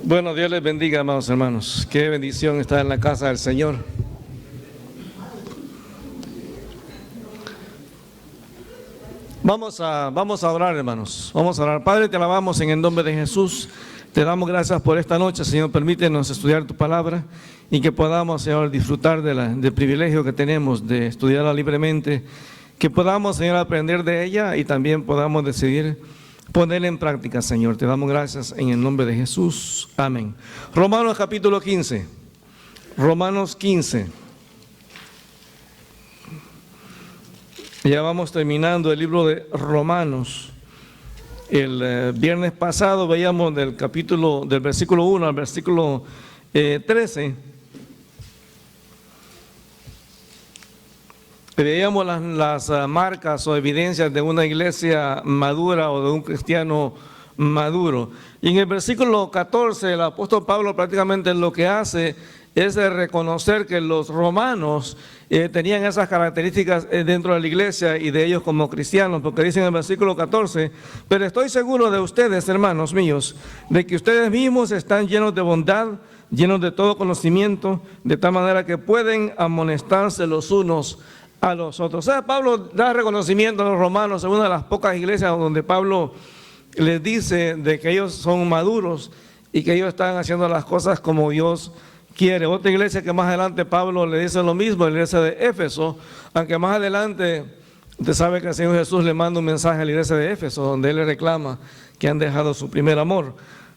Bueno, Dios les bendiga, amados hermanos. Qué bendición estar en la casa del Señor. Vamos a orar, hermanos. Vamos a orar. Padre, te alabamos en el nombre de Jesús. Te damos gracias por esta noche, Señor. Permítenos estudiar tu palabra y que podamos, Señor, disfrutar del privilegio que tenemos de estudiarla libremente. Que podamos, Señor, aprender de ella y también podamos decidir ponerla en práctica, Señor. Te damos gracias en el nombre de Jesús. Amén. Romanos capítulo 15. Romanos 15. Ya vamos terminando el libro de Romanos. El viernes pasado veíamos del versículo 1 al versículo 13. Veíamos las marcas o evidencias de una iglesia madura o de un cristiano maduro. Y en el versículo 14 el apóstol Pablo prácticamente lo que hace es reconocer que los romanos tenían esas características dentro de la iglesia y de ellos como cristianos, porque dice en el versículo 14, pero estoy seguro de ustedes, hermanos míos, de que ustedes mismos están llenos de bondad, llenos de todo conocimiento, de tal manera que pueden amonestarse los unos a los otros. O sea, Pablo da reconocimiento a los romanos en una de las pocas iglesias donde Pablo les dice de que ellos son maduros y que ellos están haciendo las cosas como Dios quiere. Otra iglesia que más adelante Pablo le dice lo mismo, la iglesia de Éfeso, aunque más adelante usted sabe que el Señor Jesús le manda un mensaje a la iglesia de Éfeso donde Él le reclama que han dejado su primer amor.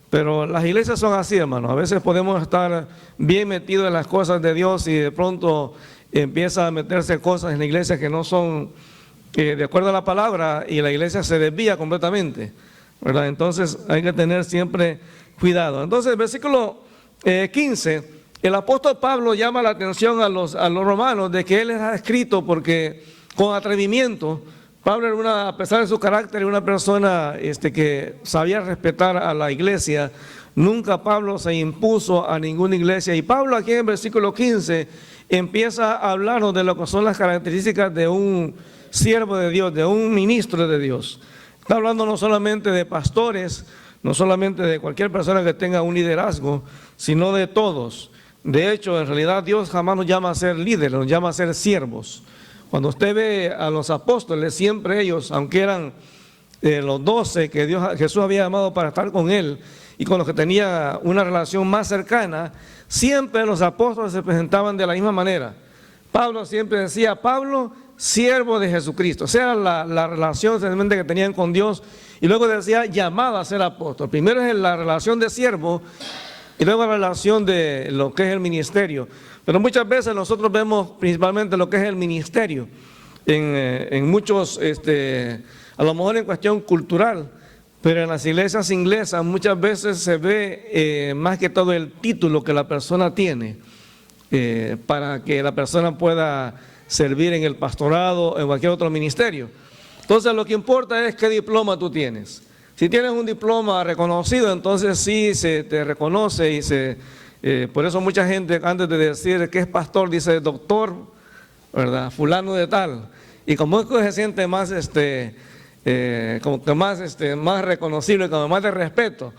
Pero las iglesias son así, hermanos. A veces podemos estar bien metidos en las cosas de Dios y de pronto empieza a meterse cosas en la iglesia que no son de acuerdo a la palabra y la iglesia se desvía completamente, ¿verdad? Entonces hay que tener siempre cuidado. Entonces el versículo 15, el apóstol Pablo llama la atención a los romanos de que él les ha escrito porque con atrevimiento. Pablo era a pesar de su carácter, era una persona que sabía respetar a la iglesia. Nunca Pablo se impuso a ninguna iglesia. Y Pablo aquí en el versículo 15 empieza a hablarnos de lo que son las características de un siervo de Dios, de un ministro de Dios. Está hablando no solamente de pastores, no solamente de cualquier persona que tenga un liderazgo, sino de todos. De hecho, en realidad Dios jamás nos llama a ser líderes, nos llama a ser siervos. Cuando usted ve a los apóstoles, siempre ellos, aunque eran los 12 que Jesús había llamado para estar con Él y con los que tenía una relación más cercana, siempre los apóstoles se presentaban de la misma manera. Pablo siempre decía, Pablo, siervo de Jesucristo. O sea, la relación simplemente que tenían con Dios. Y luego decía, llamado a ser apóstol. Primero es la relación de siervo y luego la relación de lo que es el ministerio. Pero muchas veces nosotros vemos principalmente lo que es el ministerio en muchos, a lo mejor en cuestión cultural, pero en las iglesias inglesas muchas veces se ve más que todo el título que la persona tiene para que la persona pueda servir en el pastorado o en cualquier otro ministerio. Entonces lo que importa es qué diploma tú tienes. Si tienes un diploma reconocido, entonces sí se te reconoce y por eso mucha gente antes de decir que es pastor dice doctor, ¿verdad? Fulano de tal. Y como es que se siente más como que más reconocible, como más de respeto,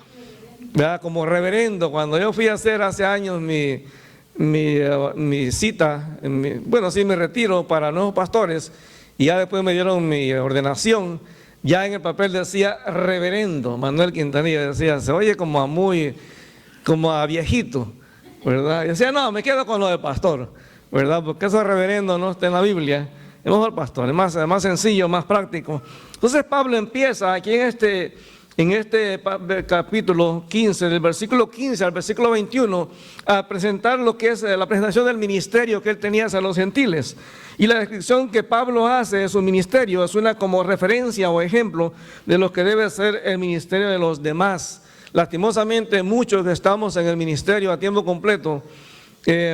¿verdad? Como reverendo. Cuando yo fui a hacer hace años mi cita, mi retiro para nuevos pastores, y ya después me dieron mi ordenación, ya en el papel decía reverendo Manuel Quintanilla, decía, se oye como a viejito, ¿verdad? Y decía, no, me quedo con lo de pastor, ¿verdad? Porque eso de reverendo no está en la Biblia, es mejor pastor, es más sencillo, más práctico. Entonces Pablo empieza aquí en este capítulo 15, del versículo 15 al versículo 21, a presentar lo que es la presentación del ministerio que él tenía hacia los gentiles. Y la descripción que Pablo hace de su ministerio es una como referencia o ejemplo de lo que debe ser el ministerio de los demás. Lastimosamente, muchos que estamos en el ministerio a tiempo completo,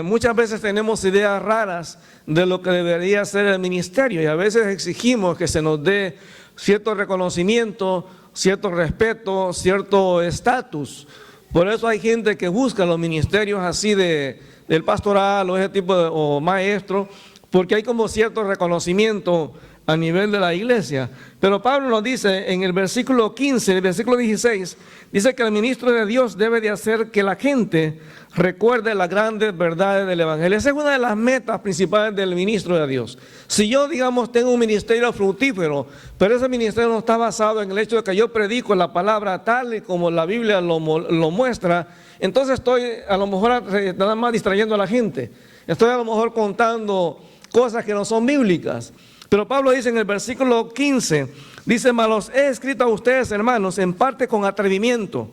muchas veces tenemos ideas raras de lo que debería ser el ministerio y a veces exigimos que se nos dé cierto reconocimiento, cierto respeto, cierto estatus. Por eso hay gente que busca los ministerios así del pastoral o ese tipo o maestro, porque hay como cierto reconocimiento a nivel de la iglesia. Pero Pablo nos dice en el versículo 15, el versículo 16, dice que el ministro de Dios debe de hacer que la gente recuerde las grandes verdades del Evangelio. Esa es una de las metas principales del ministro de Dios. Si yo, digamos, tengo un ministerio fructífero, pero ese ministerio no está basado en el hecho de que yo predico la palabra tal y como la Biblia lo muestra, entonces estoy a lo mejor nada más distrayendo a la gente. Estoy a lo mejor contando cosas que no son bíblicas. Pero Pablo dice en el versículo 15, dice: mas los he escrito a ustedes, hermanos, en parte con atrevimiento,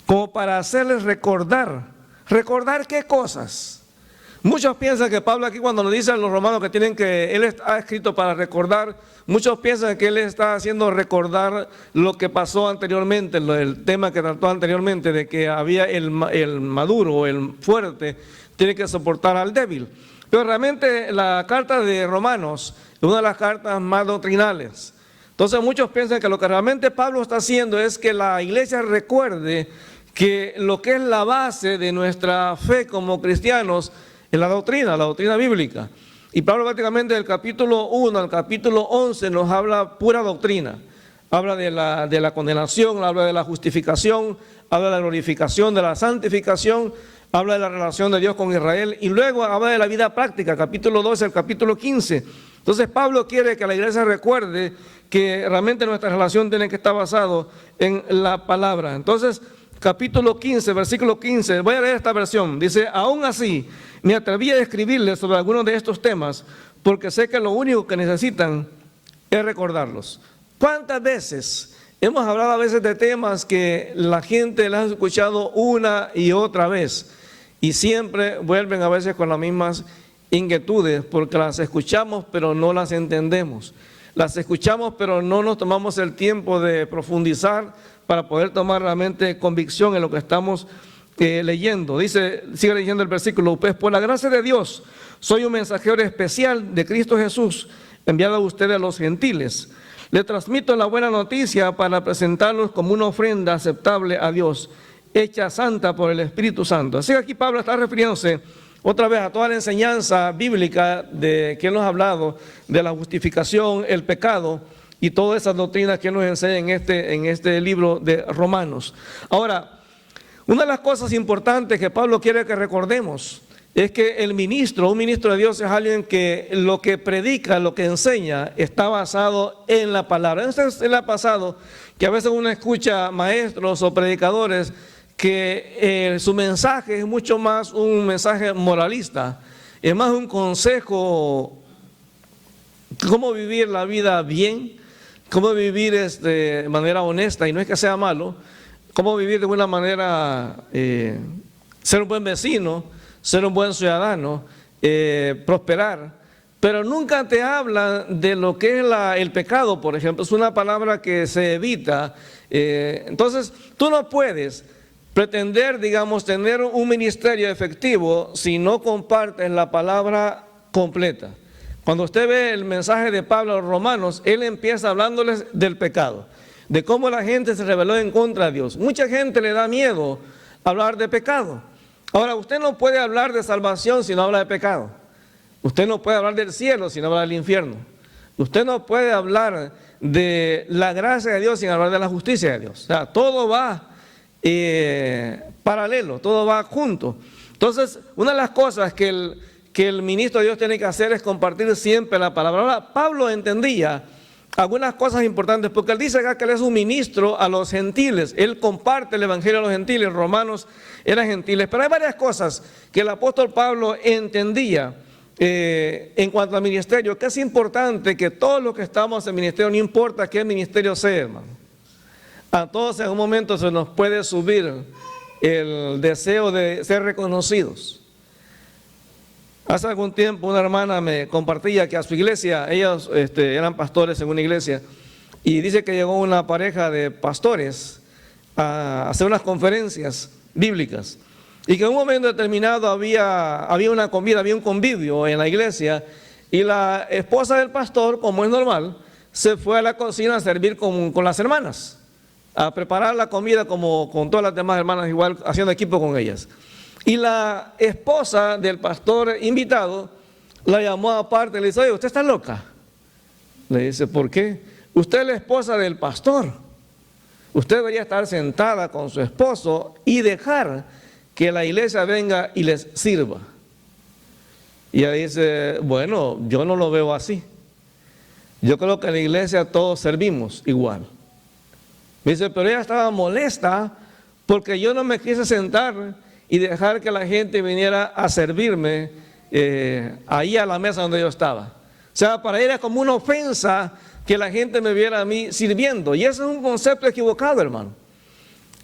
como para hacerles recordar. ¿Recordar qué cosas? Muchos piensan que Pablo aquí, cuando nos dice a los romanos que él ha escrito para recordar, muchos piensan que él está haciendo recordar lo que pasó anteriormente, el tema que trató anteriormente, de que había el maduro o el fuerte tiene que soportar al débil. Pero realmente la carta de Romanos es una de las cartas más doctrinales. Entonces muchos piensan que lo que realmente Pablo está haciendo es que la iglesia recuerde que lo que es la base de nuestra fe como cristianos es la doctrina bíblica. Y Pablo prácticamente del capítulo 1 al capítulo 11 nos habla pura doctrina. Habla de la condenación, habla de la justificación, habla de la glorificación, de la santificación, habla de la relación de Dios con Israel y luego habla de la vida práctica, capítulo 12 al capítulo 15. Entonces Pablo quiere que la iglesia recuerde que realmente nuestra relación tiene que estar basado en la palabra. Entonces, capítulo 15, versículo 15, voy a leer esta versión. Dice: aún así, me atreví a escribirles sobre algunos de estos temas porque sé que lo único que necesitan es recordarlos. ¿Cuántas veces hemos hablado a veces de temas que la gente las ha escuchado una y otra vez? Y siempre vuelven a veces con las mismas inquietudes, porque las escuchamos pero no las entendemos. Las escuchamos pero no nos tomamos el tiempo de profundizar para poder tomar realmente convicción en lo que estamos leyendo. Dice, sigue leyendo el versículo: pues por la gracia de Dios soy un mensajero especial de Cristo Jesús, enviado a ustedes a los gentiles. Le transmito la buena noticia para presentarlos como una ofrenda aceptable a Dios, hecha santa por el Espíritu Santo. Así que aquí Pablo está refiriéndose otra vez a toda la enseñanza bíblica de que él nos ha hablado, de la justificación, el pecado y todas esas doctrinas que él nos enseña en este libro de Romanos. Ahora, una de las cosas importantes que Pablo quiere que recordemos es que un ministro de Dios es alguien que lo que predica, lo que enseña, está basado en la palabra. Entonces, él ha pasado que a veces uno escucha maestros o predicadores que su mensaje es mucho más un mensaje moralista, es más un consejo, cómo vivir la vida bien, cómo vivir de manera honesta, y no es que sea malo, cómo vivir de una manera, ser un buen vecino, ser un buen ciudadano, prosperar, pero nunca te habla de lo que es el pecado, por ejemplo. Es una palabra que se evita. Entonces, tú no puedes pretender, digamos, tener un ministerio efectivo si no compartes la palabra completa. Cuando usted ve el mensaje de Pablo a los romanos, él empieza hablándoles del pecado, de cómo la gente se rebeló en contra de Dios. Mucha gente le da miedo hablar de pecado. Ahora, usted no puede hablar de salvación si no habla de pecado. Usted no puede hablar del cielo si no habla del infierno. Usted no puede hablar de la gracia de Dios sin hablar de la justicia de Dios. O sea, todo va paralelo, todo va junto. Entonces, una de las cosas que el ministro de Dios tiene que hacer es compartir siempre la palabra. Ahora, Pablo entendía algunas cosas importantes, porque él dice acá que él es un ministro a los gentiles. Él comparte el evangelio a los gentiles. Romanos eran gentiles, pero hay varias cosas que el apóstol Pablo entendía en cuanto al ministerio, que es importante que todos los que estamos en ministerio, no importa qué ministerio sea, hermano, a todos en un momento se nos puede subir el deseo de ser reconocidos. Hace algún tiempo una hermana me compartía que a su iglesia, ellos eran pastores en una iglesia, y dice que llegó una pareja de pastores a hacer unas conferencias bíblicas, y que en un momento determinado había una comida, había un convivio en la iglesia, y la esposa del pastor, como es normal, se fue a la cocina a servir con las hermanas, a preparar la comida como con todas las demás hermanas, igual haciendo equipo con ellas. Y la esposa del pastor invitado la llamó aparte y le dice: oye, ¿usted está loca? Le dice, ¿por qué? Usted es la esposa del pastor. Usted debería estar sentada con su esposo y dejar que la iglesia venga y les sirva. Y ella dice, bueno, yo no lo veo así. Yo creo que en la iglesia todos servimos igual. Me dice, pero ella estaba molesta porque yo no me quise sentar y dejar que la gente viniera a servirme ahí a la mesa donde yo estaba. O sea, para ella era como una ofensa que la gente me viera a mí sirviendo. Y eso es un concepto equivocado, hermano.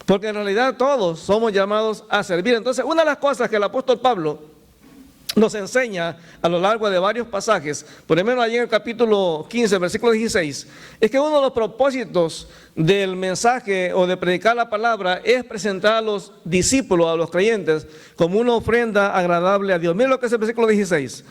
Porque en realidad todos somos llamados a servir. Entonces, una de las cosas que el apóstol Pablo nos enseña a lo largo de varios pasajes, por lo menos allí en el capítulo 15, versículo 16, es que uno de los propósitos del mensaje o de predicar la palabra es presentar a los discípulos, a los creyentes, como una ofrenda agradable a Dios. Miren lo que es el versículo 16.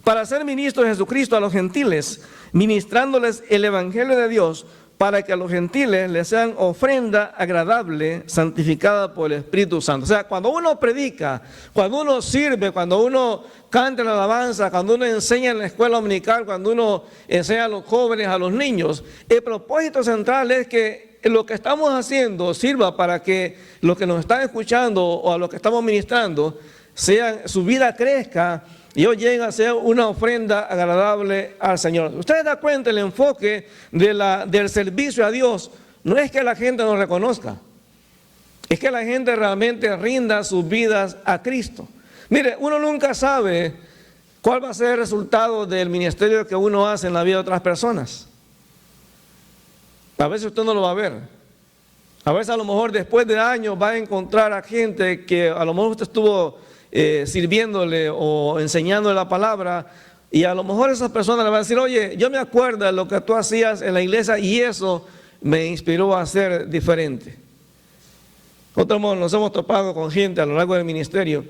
Para ser ministros de Jesucristo a los gentiles, ministrándoles el evangelio de Dios, para que a los gentiles les sean ofrenda agradable, santificada por el Espíritu Santo. O sea, cuando uno predica, cuando uno sirve, cuando uno canta en la alabanza, cuando uno enseña en la escuela dominical, cuando uno enseña a los jóvenes, a los niños, el propósito central es que lo que estamos haciendo sirva para que los que nos están escuchando o a los que estamos ministrando, su vida crezca y ellos lleguen a ser una ofrenda agradable al Señor. Ustedes dan cuenta, el enfoque del servicio a Dios no es que la gente nos reconozca, es que la gente realmente rinda sus vidas a Cristo. Mire, uno nunca sabe cuál va a ser el resultado del ministerio que uno hace en la vida de otras personas. A veces usted no lo va a ver. A veces a lo mejor después de años va a encontrar a gente que a lo mejor usted estuvo sirviéndole o enseñándole la palabra, y a lo mejor esas personas le van a decir, oye, yo me acuerdo de lo que tú hacías en la iglesia y eso me inspiró a ser diferente. Otro modo, nos hemos topado con gente a lo largo del ministerio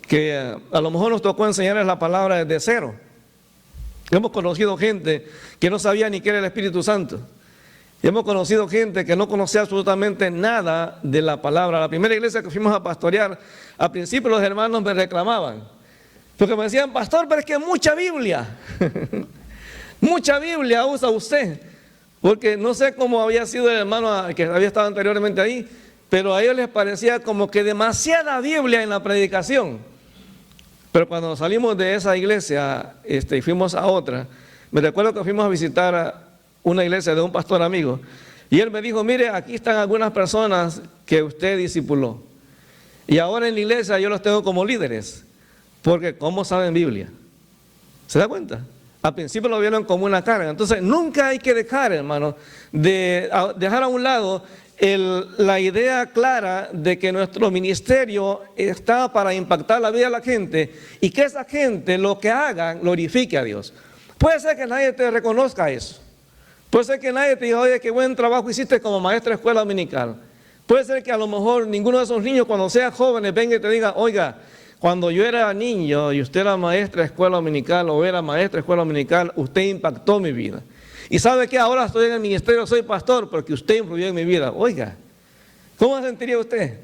que a lo mejor nos tocó enseñarles la palabra desde cero. Hemos conocido gente que no sabía ni qué era el Espíritu Santo. Y hemos conocido gente que no conocía absolutamente nada de la palabra. La primera iglesia que fuimos a pastorear, al principio los hermanos me reclamaban, porque me decían, pastor, pero es que mucha Biblia, mucha Biblia usa usted, porque no sé cómo había sido el hermano que había estado anteriormente ahí, pero a ellos les parecía como que demasiada Biblia en la predicación. Pero cuando salimos de esa iglesia y fuimos a otra, me recuerdo que fuimos a visitar una iglesia de un pastor amigo, y él me dijo, mire, aquí están algunas personas que usted discipuló, y ahora en la iglesia yo los tengo como líderes, porque ¿cómo saben Biblia? ¿Se da cuenta? Al principio lo vieron como una carga. Entonces nunca hay que dejar, hermano, dejar a un lado la idea clara de que nuestro ministerio está para impactar la vida de la gente, y que esa gente lo que hagan glorifique a Dios. Puede ser que nadie te reconozca eso. Puede ser que nadie te diga, oye, qué buen trabajo hiciste como maestra de escuela dominical. Puede ser que a lo mejor ninguno de esos niños, cuando sean jóvenes, venga y te diga, oiga, cuando yo era niño y usted era maestra de escuela dominical o era maestra de escuela dominical, usted impactó mi vida. Y sabe que ahora estoy en el ministerio, soy pastor, porque usted influyó en mi vida. Oiga, ¿cómo se sentiría usted?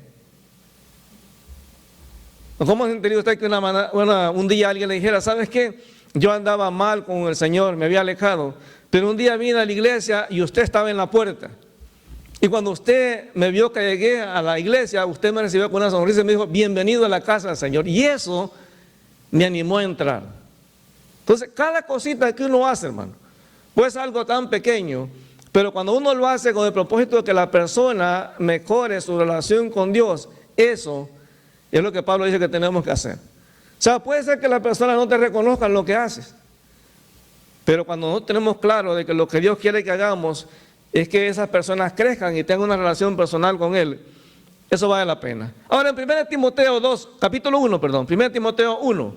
¿O cómo se sentiría usted que un día alguien le dijera, ¿sabes qué? Yo andaba mal con el Señor, me había alejado, pero un día vine a la iglesia y usted estaba en la puerta. Y cuando usted me vio que llegué a la iglesia, usted me recibió con una sonrisa y me dijo, bienvenido a la casa del Señor. Y eso me animó a entrar. Entonces, cada cosita que uno hace, hermano, puede ser algo tan pequeño, pero cuando uno lo hace con el propósito de que la persona mejore su relación con Dios, eso es lo que Pablo dice que tenemos que hacer. O sea, puede ser que la persona no te reconozca en lo que haces, pero cuando no tenemos claro de que lo que Dios quiere que hagamos es que esas personas crezcan y tengan una relación personal con Él, eso vale la pena. Ahora en 1 Timoteo 2, capítulo 1, perdón, 1 Timoteo 1.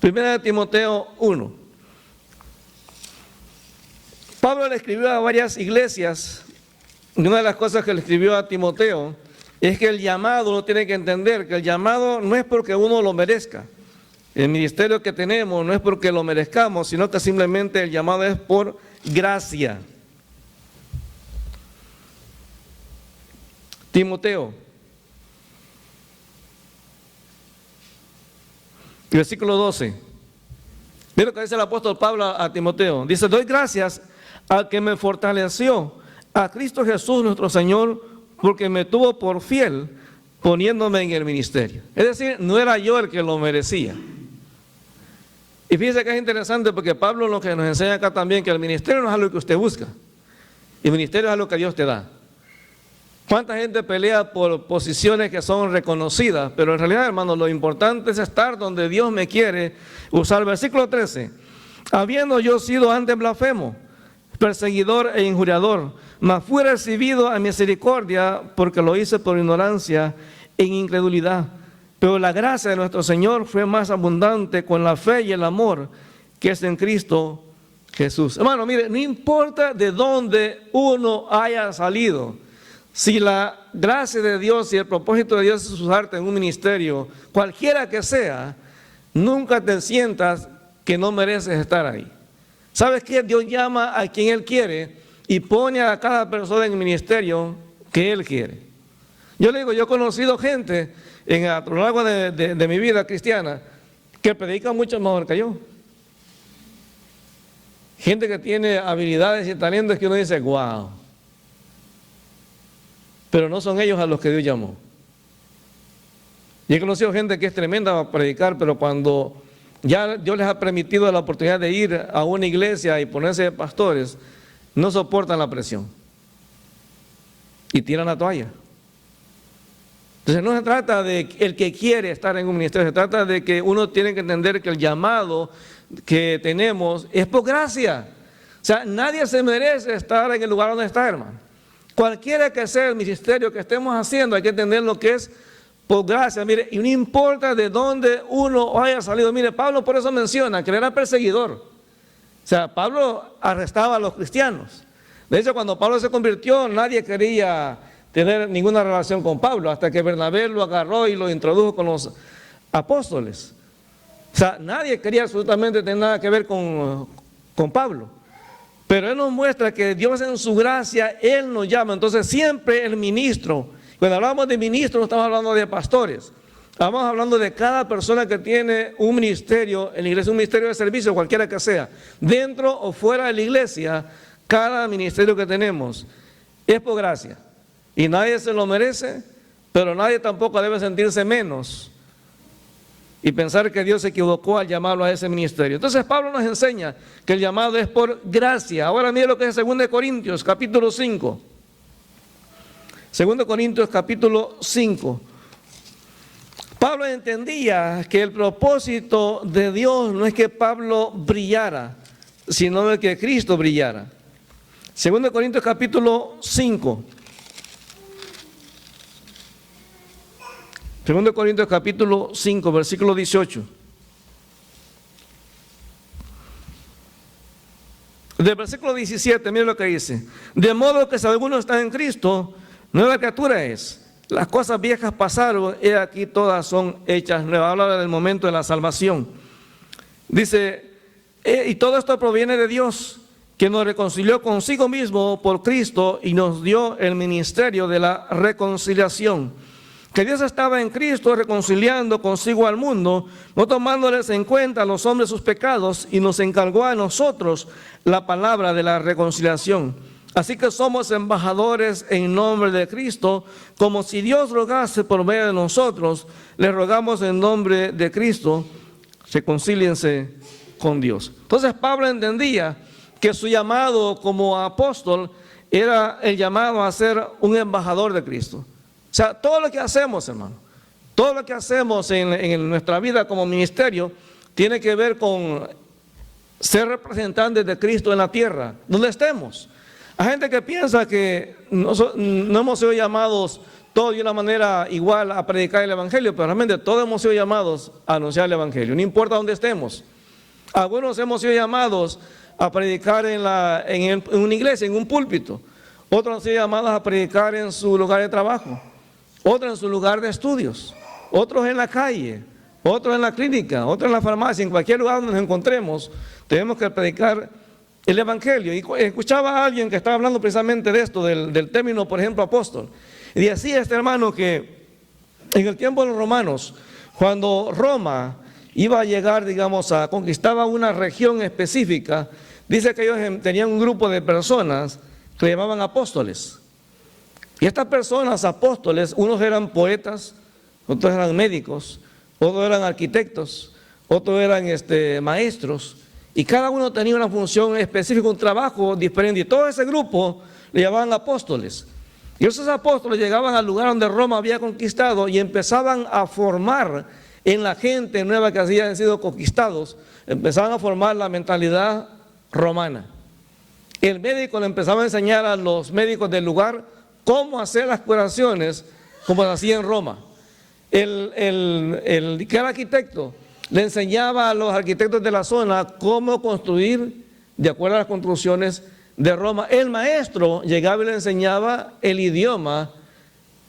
1 Timoteo 1. Pablo le escribió a varias iglesias, y una de las cosas que le escribió a Timoteo es que el llamado, uno tiene que entender que el llamado no es porque uno lo merezca. El ministerio que tenemos no es porque lo merezcamos, sino que simplemente el llamado es por gracia. Timoteo, versículo 12. Mira lo que dice el apóstol Pablo a Timoteo. Dice, doy gracias al que me fortaleció, a Cristo Jesús nuestro Señor, porque me tuvo por fiel, poniéndome en el ministerio. Es decir, no era yo el que lo merecía. Y fíjese que es interesante porque Pablo lo que nos enseña acá también, que el ministerio no es algo que usted busca. El ministerio es algo que Dios te da. ¿Cuánta gente pelea por posiciones que son reconocidas? Pero en realidad, hermanos, lo importante es estar donde Dios me quiere usar. Versículo 13. Habiendo yo sido antes blasfemo, perseguidor e injuriador, mas fui recibido a misericordia porque lo hice por ignorancia e incredulidad. Pero la gracia de nuestro Señor fue más abundante con la fe y el amor que es en Cristo Jesús. Hermano, mire, no importa de dónde uno haya salido, si la gracia de Dios y el propósito de Dios es usarte en un ministerio, cualquiera que sea, nunca te sientas que no mereces estar ahí. ¿Sabes qué? Dios llama a quien Él quiere y pone a cada persona en el ministerio que Él quiere. Yo le digo, yo he conocido gente a lo largo de mi vida cristiana que predica mucho mejor que yo. Gente que tiene habilidades y talentos que uno dice, wow. Pero no son ellos a los que Dios llamó. Y he conocido gente que es tremenda para predicar, pero cuando ya Dios les ha permitido la oportunidad de ir a una iglesia y ponerse de pastores, no soportan la presión y tiran la toalla. Entonces no se trata de el que quiere estar en un ministerio, se trata de que uno tiene que entender que el llamado que tenemos es por gracia. O sea, nadie se merece estar en el lugar donde está, hermano. Cualquiera que sea el ministerio que estemos haciendo, hay que entender lo que es por gracia. Mire, y no importa de dónde uno haya salido. Mire, Pablo por eso menciona que él era perseguidor. O sea, Pablo arrestaba a los cristianos. De hecho, cuando Pablo se convirtió, nadie quería tener ninguna relación con Pablo, hasta que Bernabé lo agarró y lo introdujo con los apóstoles. O sea, nadie quería absolutamente tener nada que ver con Pablo. Pero Él nos muestra que Dios en su gracia, Él nos llama. Entonces siempre el ministro, cuando hablamos de ministros no estamos hablando de pastores, estamos hablando de cada persona que tiene un ministerio en la iglesia, un ministerio de servicio, cualquiera que sea, dentro o fuera de la iglesia, cada ministerio que tenemos es por gracia. Y nadie se lo merece, pero nadie tampoco debe sentirse menos y pensar que Dios se equivocó al llamarlo a ese ministerio. Entonces Pablo nos enseña que el llamado es por gracia. Ahora mire lo que es 2 Corintios capítulo 5. 2 Corintios capítulo 5. Pablo entendía que el propósito de Dios no es que Pablo brillara, sino de que Cristo brillara. 2 Corintios capítulo 5. 2 Corintios capítulo 5, versículo 18. Del versículo 17, mire lo que dice. De modo que si alguno está en Cristo, nueva criatura es. Las cosas viejas pasaron, y aquí todas son hechas nuevas. Habla del momento de la salvación. Dice, y todo esto proviene de Dios, que nos reconcilió consigo mismo por Cristo y nos dio el ministerio de la reconciliación. Que Dios estaba en Cristo reconciliando consigo al mundo, no tomándoles en cuenta a los hombres sus pecados, y nos encargó a nosotros la palabra de la reconciliación. Así que somos embajadores en nombre de Cristo, como si Dios rogase por medio de nosotros, le rogamos en nombre de Cristo, reconcíliense con Dios. Entonces Pablo entendía que su llamado como apóstol era el llamado a ser un embajador de Cristo. O sea, todo lo que hacemos, hermano, todo lo que hacemos en nuestra vida como ministerio tiene que ver con ser representantes de Cristo en la tierra, donde estemos. Hay gente que piensa que no hemos sido llamados todos de una manera igual a predicar el Evangelio, pero realmente todos hemos sido llamados a anunciar el Evangelio, no importa dónde estemos. Algunos hemos sido llamados a predicar en una iglesia, en un púlpito. Otros han sido llamados a predicar en su lugar de trabajo. Otros en su lugar de estudios, otros en la calle, otros en la clínica, otros en la farmacia, en cualquier lugar donde nos encontremos, tenemos que predicar el Evangelio. Y escuchaba a alguien que estaba hablando precisamente de esto, del término, por ejemplo, apóstol. Y decía este hermano que en el tiempo de los romanos, cuando Roma iba a llegar, digamos, conquistaba una región específica, dice que ellos tenían un grupo de personas que llamaban apóstoles. Y estas personas, apóstoles, unos eran poetas, otros eran médicos, otros eran arquitectos, otros eran maestros, y cada uno tenía una función específica, un trabajo diferente, y todo ese grupo le llamaban apóstoles. Y esos apóstoles llegaban al lugar donde Roma había conquistado y empezaban a formar en la gente nueva que habían sido conquistados, empezaban a formar la mentalidad romana. El médico le empezaba a enseñar a los médicos del lugar cómo hacer las curaciones como se hacía en Roma. El que era arquitecto le enseñaba a los arquitectos de la zona cómo construir de acuerdo a las construcciones de Roma. El maestro llegaba y le enseñaba el idioma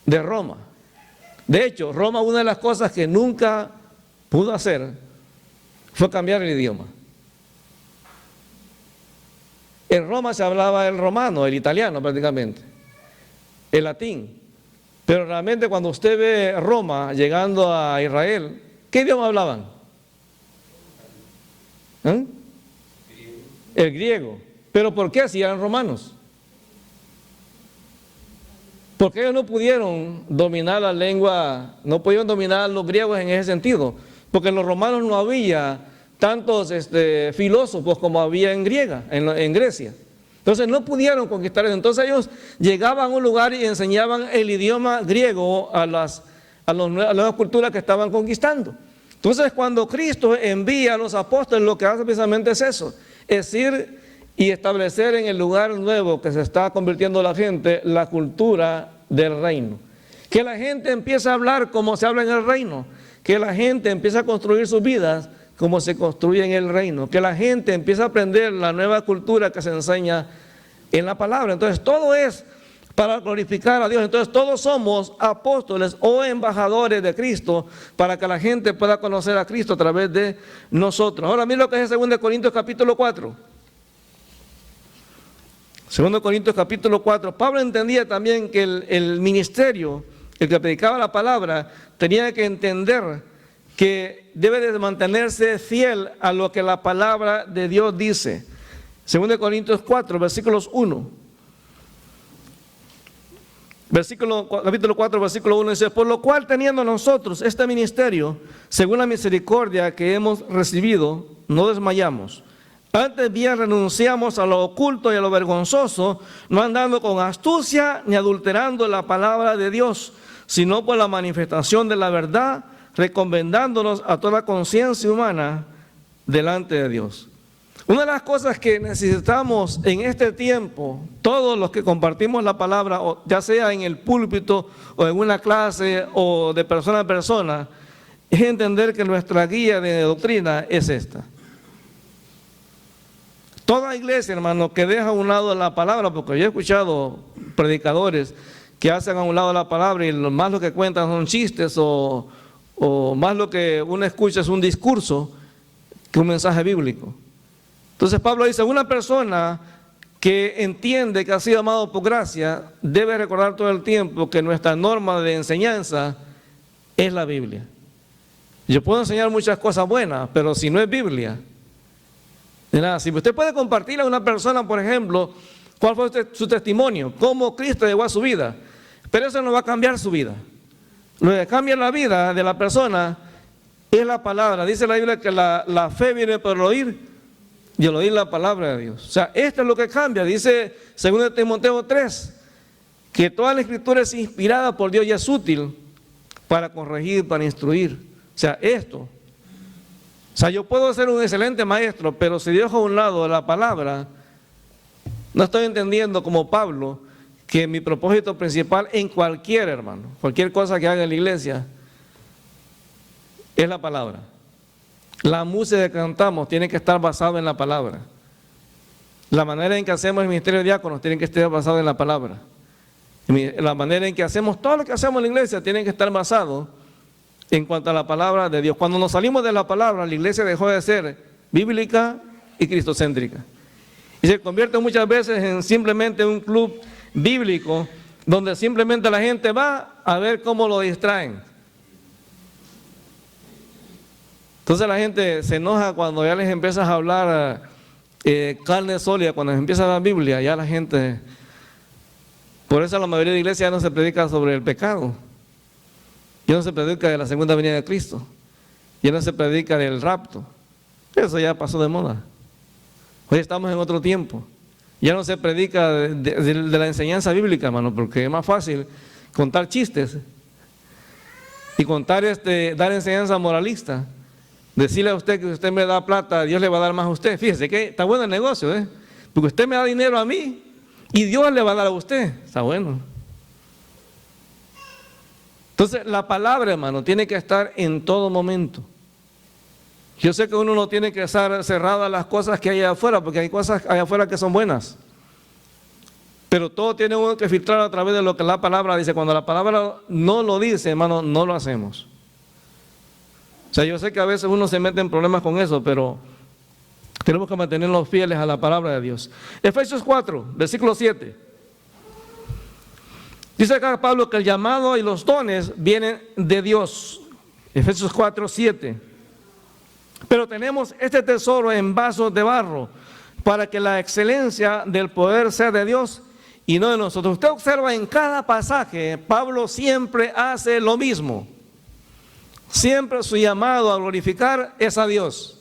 de Roma. De hecho, Roma, una de las cosas que nunca pudo hacer fue cambiar el idioma. En Roma se hablaba el romano, el italiano prácticamente, el latín. Pero realmente cuando usted ve Roma llegando a Israel, ¿qué idioma hablaban? El griego. ¿Pero por qué? Si eran romanos. Porque ellos no pudieron dominar la lengua, no pudieron dominar los griegos en ese sentido. Porque en los romanos no había tantos filósofos como había en Grecia. Entonces no pudieron conquistar eso. Entonces ellos llegaban a un lugar y enseñaban el idioma griego a las nuevas culturas que estaban conquistando. Entonces cuando Cristo envía a los apóstoles, lo que hace precisamente es eso, es ir y establecer en el lugar nuevo que se está convirtiendo la gente, la cultura del reino. Que la gente empiece a hablar como se habla en el reino, que la gente empiece a construir sus vidas como se construye en el reino, que la gente empiece a aprender la nueva cultura que se enseña en la palabra. Entonces todo es para glorificar a Dios. Entonces todos somos apóstoles o embajadores de Cristo para que la gente pueda conocer a Cristo a través de nosotros. Ahora mira lo que es 2 Corintios capítulo 4. 2 Corintios capítulo 4, Pablo entendía también que el ministerio, el que predicaba la palabra, tenía que entender que debe de mantenerse fiel a lo que la palabra de Dios dice. 2 Corintios 4, versículos 1. Capítulo 4, versículo 1 dice: por lo cual teniendo nosotros este ministerio, según la misericordia que hemos recibido, no desmayamos. Antes bien renunciamos a lo oculto y a lo vergonzoso, no andando con astucia ni adulterando la palabra de Dios, sino por la manifestación de la verdad, recomendándonos a toda conciencia humana delante de Dios. Una de las cosas que necesitamos en este tiempo, todos los que compartimos la palabra, ya sea en el púlpito o en una clase o de persona a persona, es entender que nuestra guía de doctrina es esta. Toda iglesia, hermano, que deja a un lado la palabra, porque yo he escuchado predicadores que hacen a un lado la palabra y más lo que cuentan son chistes o más lo que uno escucha es un discurso que un mensaje bíblico. Entonces Pablo dice, una persona que entiende que ha sido amado por gracia debe recordar todo el tiempo que nuestra norma de enseñanza es la Biblia. Yo puedo enseñar muchas cosas buenas, pero si no es Biblia, de nada. Si usted puede compartirle a una persona, por ejemplo, cuál fue su testimonio, cómo Cristo llegó a su vida, pero eso no va a cambiar su vida. Lo que cambia la vida de la persona es la palabra. Dice la Biblia que la fe viene por el oír y el oír la palabra de Dios. O sea, esto es lo que cambia. Dice 2 Timoteo 3, que toda la escritura es inspirada por Dios y es útil para corregir, para instruir. O sea, esto. O sea, yo puedo ser un excelente maestro, pero si dejo a un lado la palabra, no estoy entendiendo como Pablo que mi propósito principal en cualquier, hermano, cualquier cosa que haga en la iglesia, es la palabra. La música que cantamos tiene que estar basada en la palabra. La manera en que hacemos el ministerio de diáconos tiene que estar basado en la palabra. La manera en que hacemos todo lo que hacemos en la iglesia tiene que estar basado en cuanto a la palabra de Dios. Cuando nos salimos de la palabra, la iglesia dejó de ser bíblica y cristocéntrica. Y se convierte muchas veces en simplemente un club bíblico donde simplemente la gente va a ver cómo lo distraen. Entonces la gente se enoja cuando ya les empiezas a hablar carne sólida, cuando les empieza la Biblia, ya la gente... Por eso la mayoría de iglesias ya no se predica sobre el pecado, ya no se predica de la segunda venida de Cristo, ya no se predica del rapto. Eso ya pasó de moda. Hoy estamos en otro tiempo. Ya no se predica de la enseñanza bíblica, hermano, porque es más fácil contar chistes y contar dar enseñanza moralista. Decirle a usted que si usted me da plata, Dios le va a dar más a usted. Fíjese que está bueno el negocio, porque usted me da dinero a mí y Dios le va a dar a usted. Está bueno. Entonces la palabra, hermano, tiene que estar en todo momento. Yo sé que uno no tiene que estar cerrado a las cosas que hay allá afuera, porque hay cosas allá afuera que son buenas. Pero todo tiene uno que filtrar a través de lo que la palabra dice. Cuando la palabra no lo dice, hermano, no lo hacemos. O sea, yo sé que a veces uno se mete en problemas con eso, pero tenemos que mantenernos fieles a la palabra de Dios. Efesios 4, versículo 7. Dice acá Pablo que el llamado y los dones vienen de Dios. Efesios 4, 7. Pero tenemos este tesoro en vasos de barro, para que la excelencia del poder sea de Dios y no de nosotros. Usted observa en cada pasaje, Pablo siempre hace lo mismo. Siempre su llamado a glorificar es a Dios.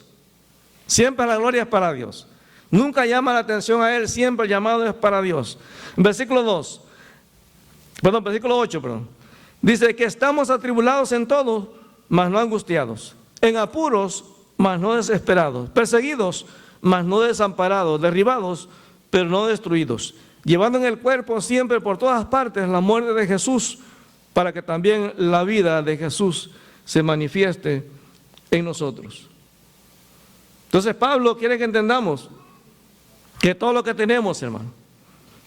Siempre la gloria es para Dios. Nunca llama la atención a él, siempre el llamado es para Dios. Versículo 8. Dice que estamos atribulados en todo, mas no angustiados. En apuros, mas no desesperados, perseguidos, mas no desamparados, derribados, pero no destruidos, llevando en el cuerpo siempre por todas partes la muerte de Jesús, para que también la vida de Jesús se manifieste en nosotros. Entonces Pablo quiere que entendamos que todo lo que tenemos, hermano,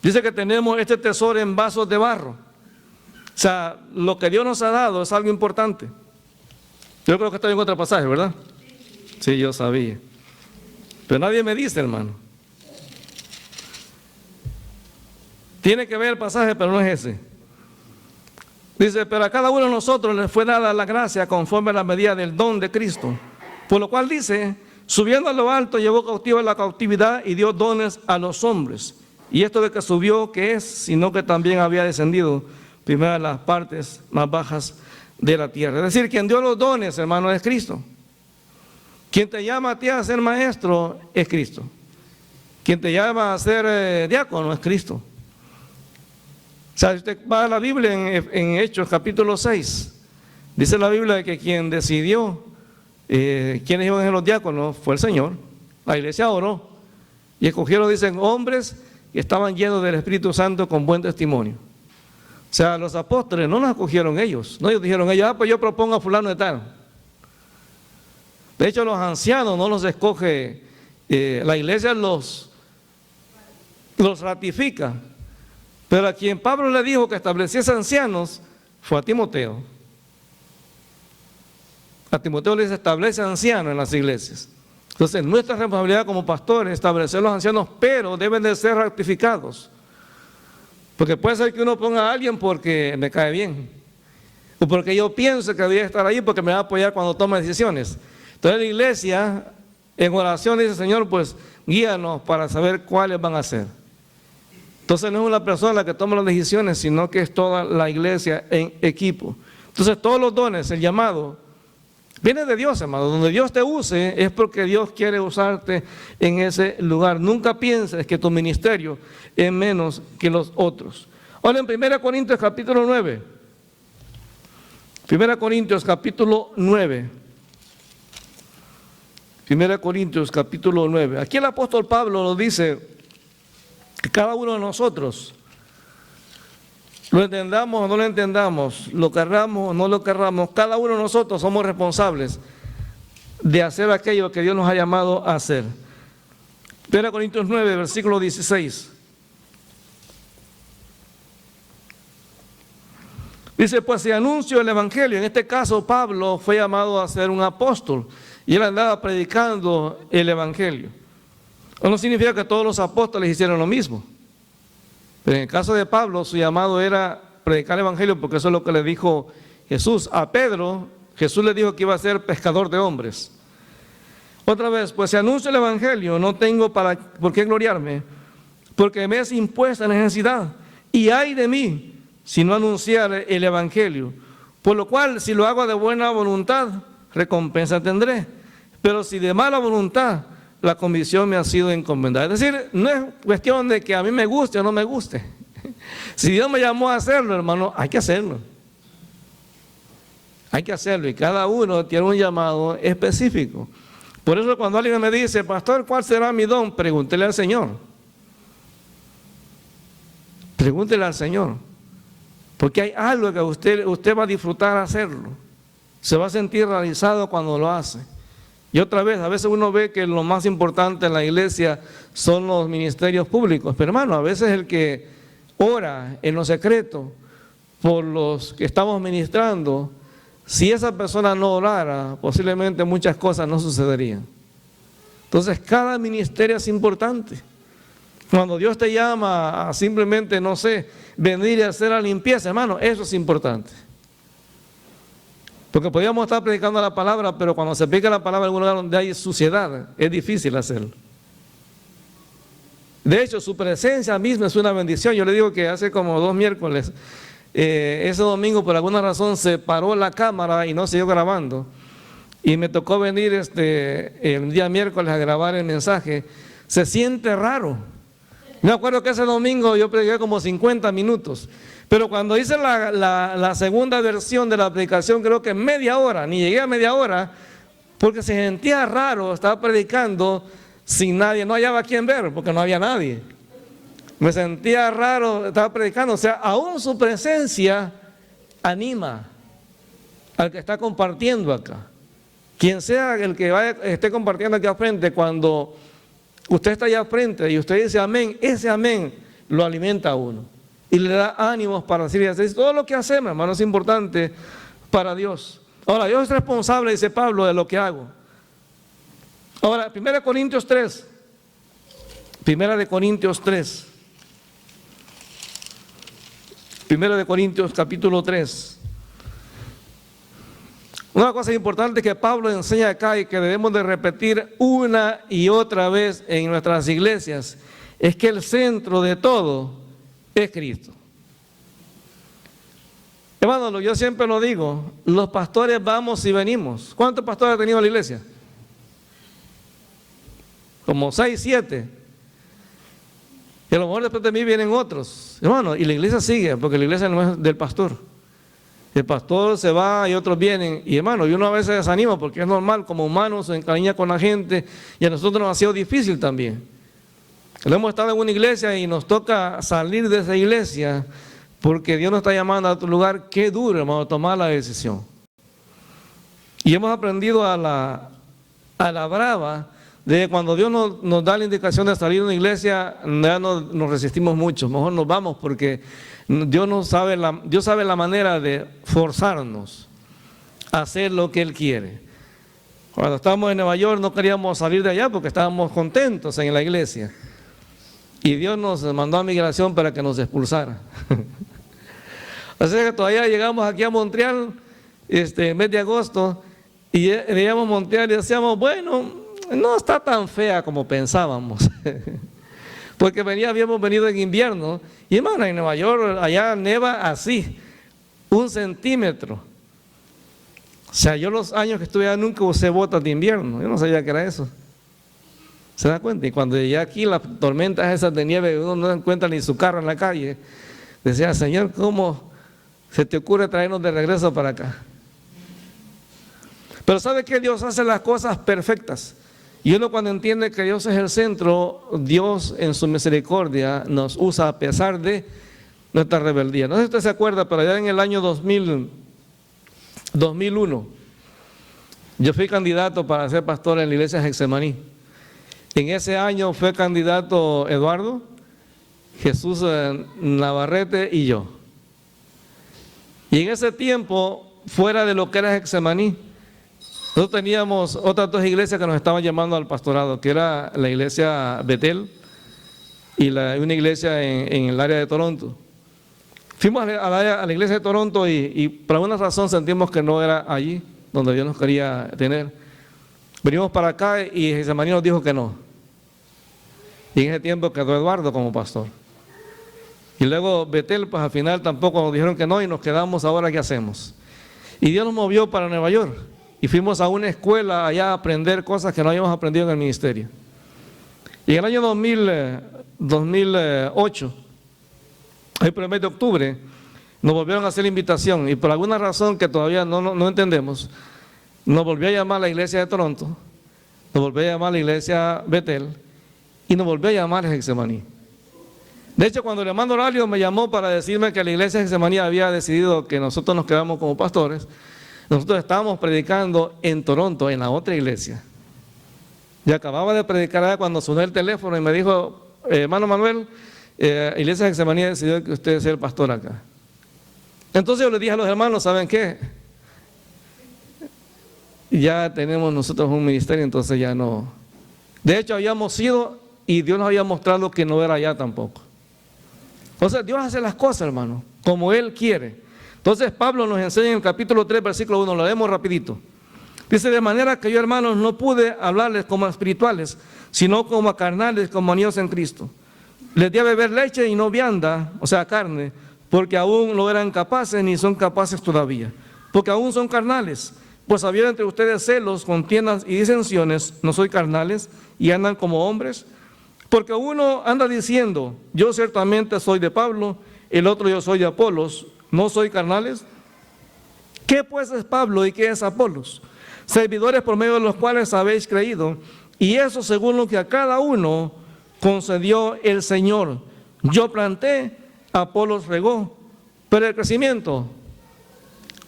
dice que tenemos este tesoro en vasos de barro. O sea, lo que Dios nos ha dado es algo importante. Yo creo que estoy en otro pasaje, ¿verdad? Sí, yo sabía. Pero nadie me dice, hermano. Tiene que ver el pasaje, pero no es ese. Dice, pero a cada uno de nosotros le fue dada la gracia conforme a la medida del don de Cristo. Por lo cual dice, subiendo a lo alto, llevó cautiva la cautividad y dio dones a los hombres. Y esto de que subió, ¿qué es? Sino que también había descendido primero a las partes más bajas de la tierra. Es decir, quien dio los dones, hermano, es Cristo. Quien te llama a ti a ser maestro es Cristo. Quien te llama a ser diácono es Cristo. O sea, si usted va a la Biblia en Hechos capítulo 6, dice la Biblia que quien decidió quiénes iban a ser los diáconos fue el Señor. La iglesia oró y escogieron, dicen, hombres que estaban llenos del Espíritu Santo con buen testimonio. O sea, los apóstoles no los escogieron ellos, no ellos dijeron ellos, pues yo propongo a fulano de tal. De hecho, los ancianos no los escoge, la iglesia los ratifica. Pero a quien Pablo le dijo que estableciese ancianos fue a Timoteo. A Timoteo le dice, establece ancianos en las iglesias. Entonces, nuestra responsabilidad como pastores es establecer los ancianos, pero deben de ser ratificados. Porque puede ser que uno ponga a alguien porque me cae bien, o porque yo pienso que debe estar ahí porque me va a apoyar cuando tome decisiones. Entonces la iglesia en oración dice, Señor, pues guíanos para saber cuáles van a ser. Entonces no es una persona la que toma las decisiones, sino que es toda la iglesia en equipo. Entonces todos los dones, el llamado, viene de Dios, hermano. Donde Dios te use es porque Dios quiere usarte en ese lugar. Nunca pienses que tu ministerio es menos que los otros. Ahora en 1 Corintios capítulo 9. 1 Corintios capítulo 9. 1 Corintios capítulo 9. Aquí el apóstol Pablo nos dice que cada uno de nosotros, lo entendamos o no lo entendamos, lo querramos o no lo querramos, cada uno de nosotros somos responsables de hacer aquello que Dios nos ha llamado a hacer. 1 Corintios 9, versículo 16. Dice, pues si anuncio el evangelio, en este caso Pablo fue llamado a ser un apóstol y él andaba predicando el evangelio. No significa que todos los apóstoles hicieron lo mismo, pero en el caso de Pablo su llamado era predicar el evangelio, porque eso es lo que le dijo Jesús a Pedro. Jesús le dijo que iba a ser pescador de hombres. Otra vez, pues si anuncio el Evangelio, no tengo por qué gloriarme, porque me es impuesta la necesidad. Y ay de mí, si no anunciar el Evangelio. Por lo cual, si lo hago de buena voluntad, recompensa tendré. Pero si de mala voluntad, la comisión me ha sido encomendada. Es decir, no es cuestión de que a mí me guste o no me guste. Si Dios me llamó a hacerlo, hermano, hay que hacerlo. Hay que hacerlo y cada uno tiene un llamado específico. Por eso cuando alguien me dice, pastor, ¿cuál será mi don? Pregúntele al Señor. Pregúntele al Señor. Porque hay algo que usted va a disfrutar hacerlo. Se va a sentir realizado cuando lo hace. Y otra vez, a veces uno ve que lo más importante en la iglesia son los ministerios públicos. Pero hermano, a veces el que ora en lo secreto por los que estamos ministrando, si esa persona no orara, posiblemente muchas cosas no sucederían. Entonces, cada ministerio es importante. Cuando Dios te llama a simplemente, no sé, venir y hacer la limpieza, hermano, eso es importante. Porque podríamos estar predicando la palabra, pero cuando se predica la palabra en algún lugar donde hay suciedad, es difícil hacerlo. De hecho, su presencia misma es una bendición. Yo le digo que hace como 2 miércoles, ese domingo por alguna razón se paró la cámara y no siguió grabando. Y me tocó venir el día miércoles a grabar el mensaje. Se siente raro. Me acuerdo que ese domingo yo prediqué como 50 minutos. Pero cuando hice la segunda versión de la predicación, creo que media hora, ni llegué a media hora, porque se sentía raro, estaba predicando sin nadie, no hallaba a quien ver, porque no había nadie. Me sentía raro, estaba predicando, o sea, aún su presencia anima al que está compartiendo acá. Quien sea el que esté compartiendo aquí al frente, cuando usted está allá al frente y usted dice amén, ese amén lo alimenta a uno y le da ánimos para decir y hacer. Todo lo que hacemos, hermano, es importante para Dios. Ahora, Dios es responsable, dice Pablo, de lo que hago. Ahora, 1 Corintios 3. 1 Corintios 3. 1 Corintios capítulo 3. Una cosa importante que Pablo enseña acá y que debemos de repetir una y otra vez en nuestras iglesias es que el centro de todo es Cristo. Hermano, yo siempre lo digo, los pastores vamos y venimos. ¿Cuántos pastores ha tenido la iglesia? Como 6, 7. Y a lo mejor después de mí vienen otros. Hermano, y la iglesia sigue, porque la iglesia no es del pastor. El pastor se va y otros vienen. Y hermano, y uno a veces se desanima porque es normal, como humanos se encariña con la gente y a nosotros nos ha sido difícil también. Hemos estado en una iglesia y nos toca salir de esa iglesia porque Dios nos está llamando a otro lugar. Qué duro, hermano, tomar la decisión. Y hemos aprendido a la brava de cuando Dios nos da la indicación de salir de una iglesia, ya nos resistimos mucho. Mejor nos vamos porque Dios sabe la manera de forzarnos a hacer lo que Él quiere. Cuando estábamos en Nueva York no queríamos salir de allá porque estábamos contentos en la iglesia. Y Dios nos mandó a migración para que nos expulsara. Así que todavía llegamos aquí a Montreal, el mes de agosto, y veíamos Montreal y decíamos, bueno, no está tan fea como pensábamos. Porque habíamos venido en invierno, y hermano, en Nueva York, allá neva así, 1 centímetro. O sea, yo los años que estuve allá nunca usé botas de invierno, yo no sabía que era eso. ¿Se da cuenta? Y cuando llegué aquí, las tormentas esas de nieve, uno no encuentra ni su carro en la calle, decía, Señor, ¿cómo se te ocurre traernos de regreso para acá? Pero ¿sabe qué? Dios hace las cosas perfectas. Y uno cuando entiende que Dios es el centro, Dios en su misericordia nos usa a pesar de nuestra rebeldía. No sé si usted se acuerda, pero allá en el año 2001, yo fui candidato para ser pastor en la iglesia Getsemaní. En ese año fue candidato Eduardo, Jesús Navarrete y yo. Y en ese tiempo, fuera de lo que era Getsemaní, nosotros teníamos otras 2 iglesias que nos estaban llamando al pastorado, que era la iglesia Betel y una iglesia en el área de Toronto. Fuimos a la iglesia de Toronto y por alguna razón sentimos que no era allí donde Dios nos quería tener. Venimos para acá y Getsemaní nos dijo que no. Y en ese tiempo quedó Eduardo como pastor. Y luego Betel, pues al final tampoco nos dijeron que no y nos quedamos ahora, ¿qué hacemos? Y Dios nos movió para Nueva York y fuimos a una escuela allá a aprender cosas que no habíamos aprendido en el ministerio. Y en el año 2008, el 1 de octubre, nos volvieron a hacer la invitación y por alguna razón que todavía no entendemos, nos volvió a llamar la iglesia de Toronto, nos volvió a llamar la iglesia Betel y nos volvió a llamar Getsemaní. De hecho, cuando el hermano Horario me llamó para decirme que la iglesia de Getsemaní había decidido que nosotros nos quedamos como pastores, nosotros estábamos predicando en Toronto, en la otra iglesia. Y acababa de predicar allá cuando sonó el teléfono y me dijo, hermano Manuel, iglesia de Getsemaní decidió que usted sea el pastor acá. Entonces yo le dije a los hermanos, ¿saben qué? Ya tenemos nosotros un ministerio, entonces ya no. De hecho, habíamos ido y Dios nos había mostrado que no era allá tampoco. Entonces Dios hace las cosas, hermano, como Él quiere. Entonces Pablo nos enseña en el capítulo 3, versículo 1, lo leemos rapidito. Dice, de manera que yo, hermanos, no pude hablarles como a espirituales, sino como a carnales, como a niños en Cristo. Les di a beber leche y no vianda, o sea, carne, porque aún no eran capaces ni son capaces todavía, porque aún son carnales. Pues había entre ustedes celos, contiendas y disensiones, no soy carnales, y andan como hombres. Porque uno anda diciendo, yo ciertamente soy de Pablo, el otro yo soy de Apolos, ¿no soy carnales? ¿Qué pues es Pablo y qué es Apolos? Servidores por medio de los cuales habéis creído, y eso según lo que a cada uno concedió el Señor. Yo planté, Apolos regó, pero el crecimiento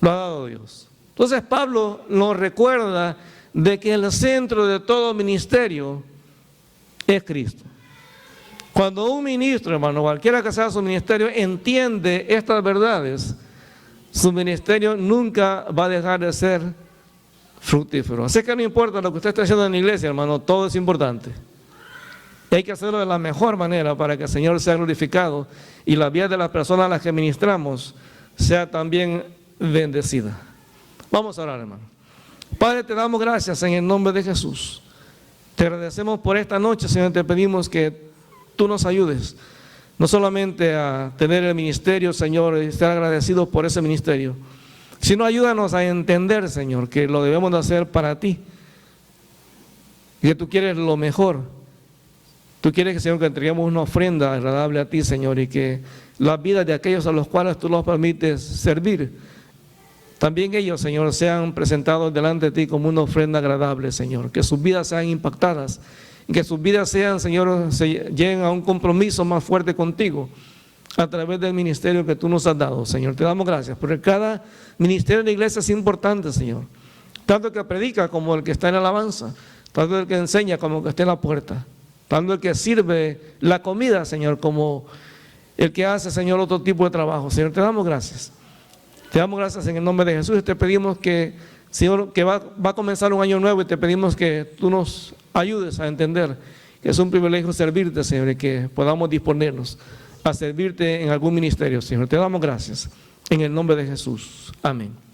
lo ha dado Dios. Entonces Pablo nos recuerda de que el centro de todo ministerio es Cristo. Cuando un ministro, hermano, cualquiera que sea su ministerio, entiende estas verdades, su ministerio nunca va a dejar de ser fructífero. Así que no importa lo que usted esté haciendo en la iglesia, hermano, todo es importante. Y hay que hacerlo de la mejor manera para que el Señor sea glorificado y la vida de las personas a las que ministramos sea también bendecida. Vamos a orar, hermano. Padre, te damos gracias en el nombre de Jesús. Te agradecemos por esta noche, Señor, te pedimos que tú nos ayudes, no solamente a tener el ministerio, Señor, y estar agradecidos por ese ministerio, sino ayúdanos a entender, Señor, que lo debemos de hacer para ti, y que tú quieres lo mejor. Tú quieres, Señor, que entreguemos una ofrenda agradable a ti, Señor, y que las vidas de aquellos a los cuales tú los permites servir, también ellos, Señor, sean presentados delante de ti como una ofrenda agradable, Señor, que sus vidas sean impactadas, y que sus vidas sean, Señor, se lleguen a un compromiso más fuerte contigo a través del ministerio que tú nos has dado, Señor. Te damos gracias, porque cada ministerio de la iglesia es importante, Señor, tanto el que predica como el que está en alabanza, tanto el que enseña como el que está en la puerta, tanto el que sirve la comida, Señor, como el que hace, Señor, otro tipo de trabajo. Señor, te damos gracias. Te damos gracias en el nombre de Jesús y te pedimos que, Señor, que va a comenzar un año nuevo y te pedimos que tú nos ayudes a entender que es un privilegio servirte, Señor, y que podamos disponernos a servirte en algún ministerio, Señor. Te damos gracias en el nombre de Jesús. Amén.